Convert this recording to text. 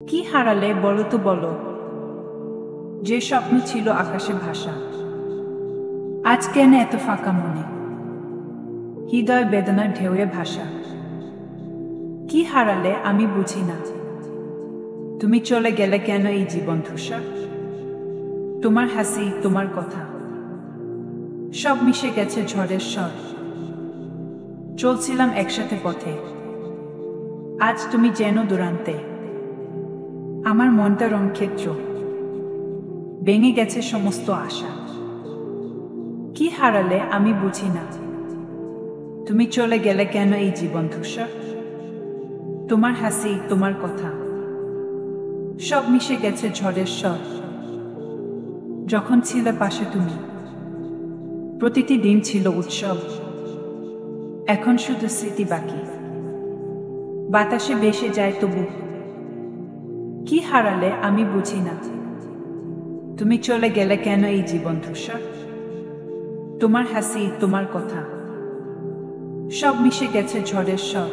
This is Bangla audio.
কি হারালে বলো তো বলো, যে স্বপ্ন ছিল আকাশে ভাসা, আজ কেন এত ফাঁকা মনে, হৃদয় বেদনার ঢেউয়ে ভাসা। কি হারালে আমি বুঝি না, তুমি চলে গেলে কেন এই জীবন ধূসর। তোমার হাসি, তোমার কথা, সব মিশে গেছে ঝড়ের স্বর। চলছিলাম একসাথে পথে, আজ তুমি যেন দূরান্তে। আমার মনটা রংক্ষেত্র, ভেঙে গেছে সমস্ত আশা। কি হারালে আমি বুঝি না, তুমি চলে গেলে কেন এই জীবন ধূসর। তোমার হাসি, তোমার কথা, সব মিশে গেছে ঝড়ের স্বর। যখন ছিলে পাশে তুমি, প্রতিটি দিন ছিল উৎসব। এখন শুধু স্মৃতি বাকি, বাতাসে ভেসে যায় তবু। কি হারালে আমি বুঝি না, তুমি চলে গেলে কেন এই জীবন ধূসর। তোমার হাসি, তোমার কথা, সব মিশে গেছে ঝড়ের স্বর।